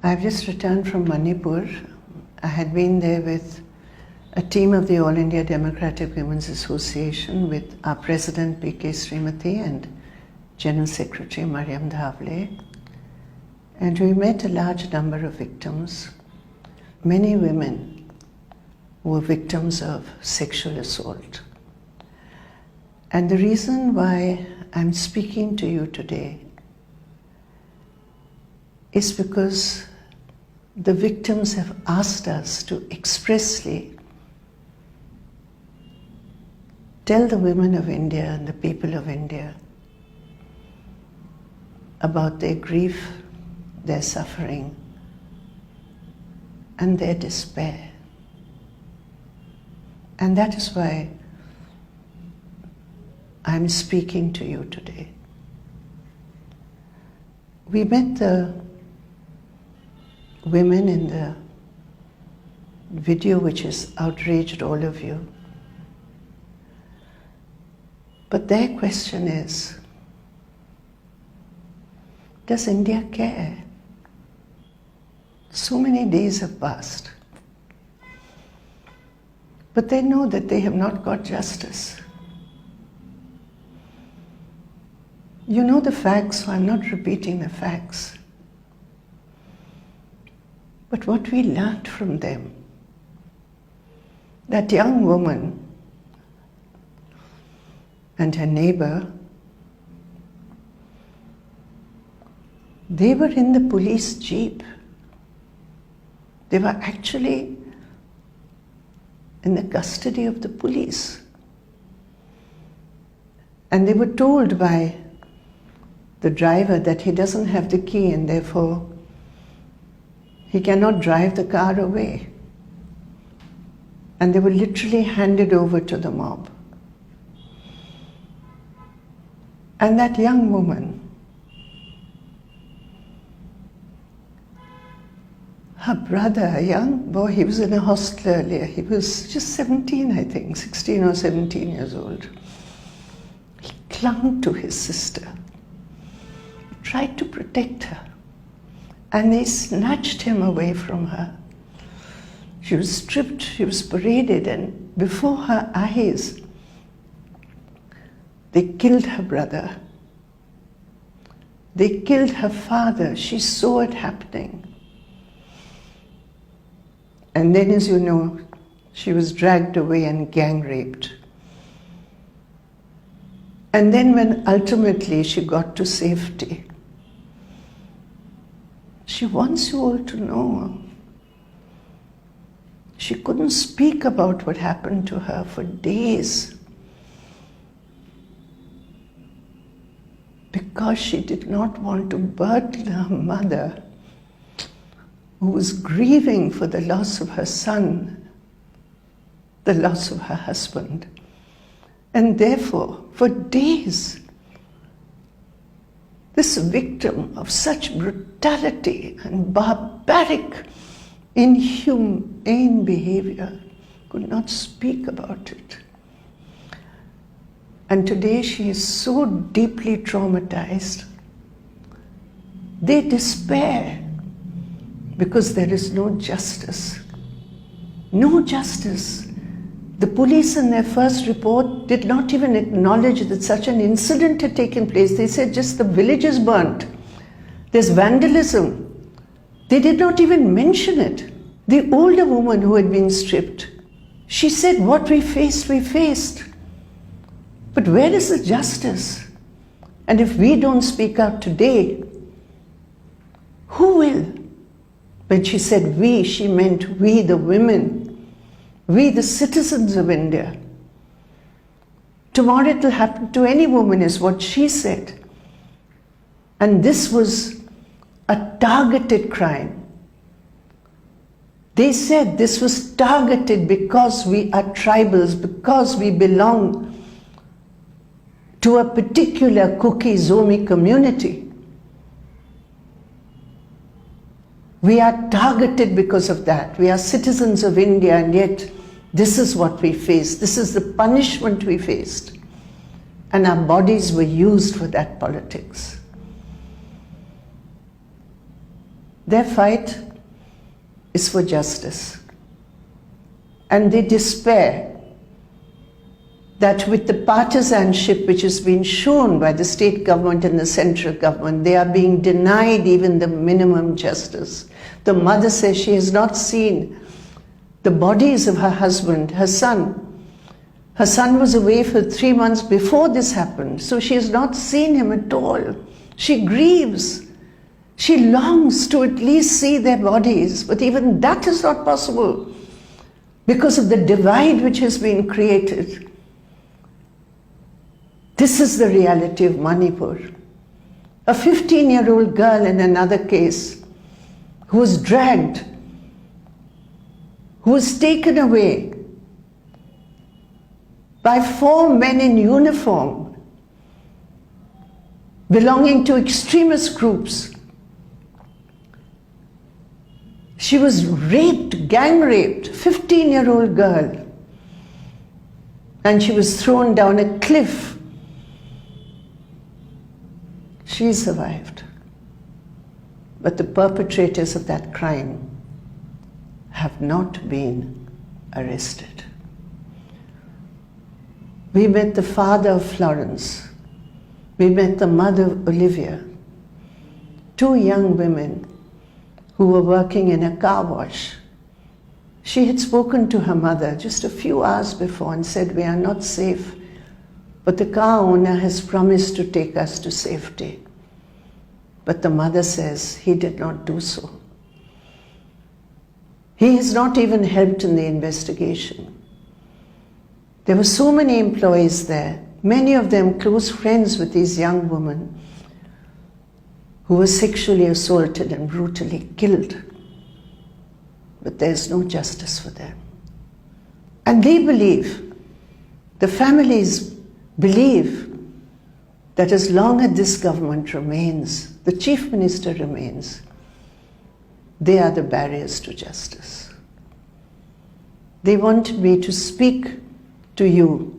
I've just returned from Manipur. I had been there with a team of the All India Democratic Women's Association with our President P.K. Srimati and General Secretary Mariam Dhavle. And we met a large number of victims, many women who were victims of sexual assault. And the reason why I'm speaking to you today is because the victims have asked us to expressly tell the women of India and the people of India about their grief, their suffering, and their despair. And that is why I'm speaking to you today. We met the women in the video which has outraged all of you. But their question is, does India care? So many days have passed. But they know that they have not got justice. You know the facts, so I'm not repeating the facts. But what we learned from them, that young woman and her neighbor, they were in the police jeep. They were actually in the custody of the police. And they were told by the driver that he doesn't have the key and therefore he cannot drive the car away. And they were literally handed over to the mob. And that young woman, her brother, a young boy, he was in a hostel earlier. He was just 17, I think, 16 or 17 years old. He clung to his sister, tried to protect her. And they snatched him away from her. She was stripped, she was paraded, and before her eyes, they killed her brother. They killed her father. She saw it happening. And then, as you know, she was dragged away and gang raped. And then when ultimately she got to safety, she wants you all to know she couldn't speak about what happened to her for days because she did not want to burden her mother, who was grieving for the loss of her son, the loss of her husband. And therefore, for days, this victim of such brutality and barbaric, inhumane behavior could not speak about it. And today she is so deeply traumatized. They despair because there is no justice. No justice. The police in their first report did not even acknowledge that such an incident had taken place. They said just the village is burnt. There's vandalism. They did not even mention it. The older woman who had been stripped, she said, what we faced, we faced. But where is the justice? And if we don't speak out today, who will? When she said we, she meant we, the women, we, the citizens of India. Tomorrow it will happen to any woman, is what she said. And this was a targeted crime. They said this was targeted because we are tribals, because we belong to a particular Kuki Zomi community. We are targeted because of that. We are citizens of India, and yet this is what we faced. This is the punishment we faced. And our bodies were used for that politics. Their fight is for justice. And they despair that with the partisanship which has been shown by the state government and the central government, they are being denied even the minimum justice. The mother says she has not seen the bodies of her husband, her son. Her son was away for 3 months before this happened, so she has not seen him at all. She grieves. She longs to at least see their bodies, but even that is not possible because of the divide which has been created. This is the reality of Manipur. A 15-year-old girl in another case who was dragged, who was taken away by 4 men in uniform belonging to extremist groups. She was raped, gang raped, 15-year-old girl, and she was thrown down a cliff. She survived. But the perpetrators of that crime have not been arrested. We met the father of Florence. We met the mother of Olivia, 2 young women who were working in a car wash. She had spoken to her mother just a few hours before and said, "We are not safe, but the car owner has promised to take us to safety." But the mother says he did not do so. He has not even helped in the investigation. There were so many employees there, many of them close friends with these young women who were sexually assaulted and brutally killed. But there's no justice for them. And they believe, the families believe, that as long as this government remains, the chief minister remains, they are the barriers to justice. They want me to speak to you,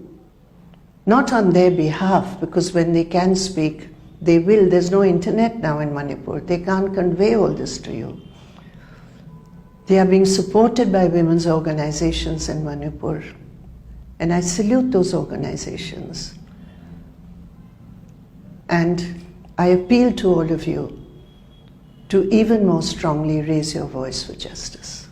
not on their behalf, because when they can speak, they will. There's no internet now in Manipur. They can't convey all this to you. They are being supported by women's organizations in Manipur, and I salute those organizations. And I appeal to all of you to even more strongly raise your voice for justice.